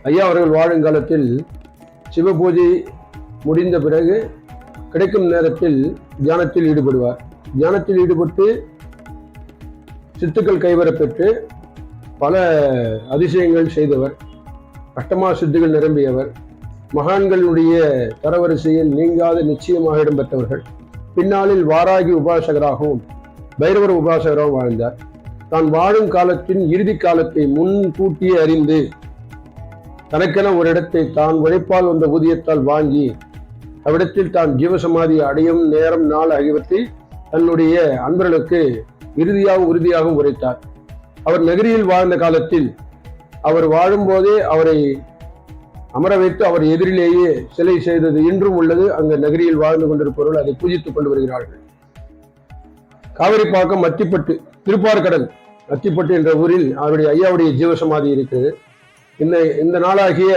ஐயா அவர்கள் வாழும் காலத்தில் சிவ பூஜை முடிந்த பிறகு கிடைக்கும் நேரத்தில் தியானத்தில் ஈடுபடுவார். தியானத்தில் ஈடுபட்டு சித்துக்கள் கைவரப்பெற்று பல அதிசயங்கள் செய்தவர். அஷ்டமா சித்துகள் நிரம்பியவர். மகான்களுடைய தரவரிசையில் நீங்காத நிச்சயமாக இடம்பெற்றவர்கள். பின்னாளில் வாராகி உபாசகராகவும் பைரவர் உபாசகராகவும் வாழ்ந்தார். தான் வாழும் காலத்தின் இறுதி காலத்தை முன்கூட்டியே அறிந்து தனக்கென ஒரு இடத்தை தான் உழைப்பால் வந்த ஊதியத்தால் வாங்கி அவ்விடத்தில் தான் ஜீவசமாதி அடையும் நேரம் நாள் ஆகியவற்றை தன்னுடைய அன்பர்களுக்கு உறுதியாகவும் உரைத்தார். அவர் நகரியில் வாழ்ந்த காலத்தில் அவர் வாழும்போதே அவரை அமர வைத்து அவர் எதிரிலேயே சிலை செய்தது இன்றும் உள்ளது. அங்கு நகரியில் வாழ்ந்து கொண்டிருப்பவர்கள் அதை பூஜித்துக் கொண்டு வருகிறார்கள். காவிரிப்பாக்கம் அத்திப்பட்டு, திருப்பார்கடல் அத்திப்பட்டு என்ற ஊரில் அவருடைய ஐயாவுடைய ஜீவசமாதி இருக்கிறது. இந்த நாளாகிய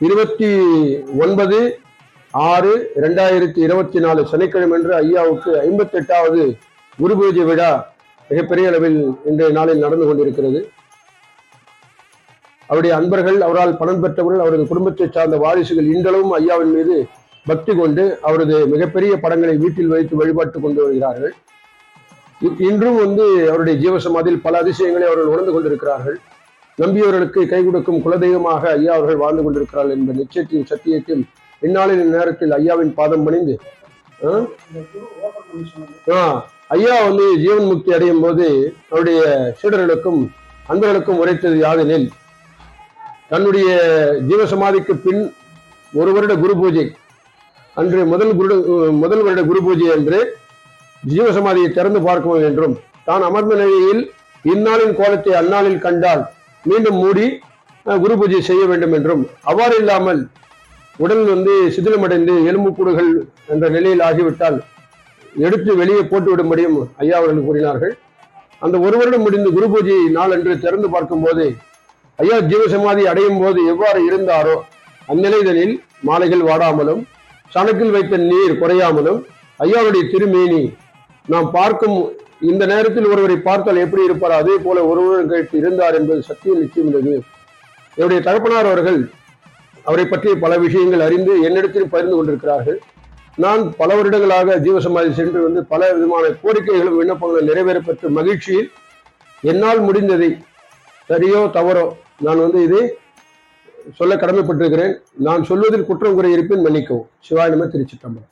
29/6/2024 சனிக்கிழமை அன்று ஐயாவுக்கு 58வது குரு பூஜை விழா மிகப்பெரிய அளவில் இன்றைய நாளில் நடந்து கொண்டிருக்கிறது. அவருடைய அன்பர்கள், அவரால் பணம் பெற்றவர்கள், அவரது குடும்பத்தை சார்ந்த வாரிசுகள் இன்றளவும் ஐயாவின் மீது பக்தி கொண்டு அவரது மிகப்பெரிய படங்களை வீட்டில் வைத்து வழிபாட்டு கொண்டு வருகிறார்கள். இன்றும் அவருடைய ஜீவசமாதியில் பல அதிசயங்களை அவர்கள் உணர்ந்து கொண்டிருக்கிறார்கள். நம்பியவர்களுக்கு கை கொடுக்கும் குலதெய்வமாக ஐயா அவர்கள் வாழ்ந்து கொண்டிருக்கிறார்கள் என்ற நிச்சயத்தையும் சத்தியத்தையும் இந்நாளின் நேரத்தில் ஐயாவின் பாதம் பணிந்து ஐயா ஜீவன் முக்தி அடையும் போது அவருடைய சீடர்களுக்கும் அன்பர்களுக்கும் உரைத்தது யாதெனில், தன்னுடைய ஜீவசமாதிக்கு பின் ஒரு வருட குரு பூஜை அன்று முதல் வருட குரு பூஜை அன்று ஜீவசமாதியை திறந்து பார்க்க என்றும், தான் அமர்ந்த நிலையில் இந்நாளின் கோலத்தை அந்நாளில் கண்டால் மீண்டும் மூடி குரு பூஜை செய்ய வேண்டும் என்றும், அவ்வாறு இல்லாமல் உடல் சிதிலமடைந்து எலும்புக்கூடுகள் என்ற நிலையில் ஆகிவிட்டால் எடுத்து வெளியே போட்டுவிடும்படியும் ஐயா அவர்கள் கூறினார்கள். அந்த ஒரு வருடம் முடிந்து குரு பூஜை நாள் அன்று திறந்து பார்க்கும் போது ஐயா ஜீவசமாதி அடையும் போது எவ்வாறு இருந்தாரோ அந்நிலைதனில் மாலைகள் வாடாமலும் சணக்கில் வைத்த நீர் குறையாமலும் ஐயாவுடைய திருமேனி நாம் பார்க்கும் இந்த நேரத்தில் ஒருவரை பார்த்தால் எப்படி இருப்பார் அதே போல ஒருவரும் கேட்டு இருந்தார் என்பது சத்தியம் நிச்சயம் உள்ளது. என்னுடைய தகப்பனார் அவர்கள் அவரை பற்றிய பல விஷயங்கள் அறிந்து என்னிடத்தில் பகிர்ந்து கொண்டிருக்கிறார்கள். நான் பல வருடங்களாக ஜீவசமாதி சென்று பல விதமான கோரிக்கைகளும் விண்ணப்பங்களும் நிறைவேறப்பெற்ற மகிழ்ச்சியில் என்னால் முடிந்ததை சரியோ தவறோ நான் இதை சொல்ல கடமைப்பட்டிருக்கிறேன். நான் சொல்வதில் குற்றம் குறை இருப்பேன், மன்னிக்கவும். சிவாய நம. திருச்சிற்றம்பலம்.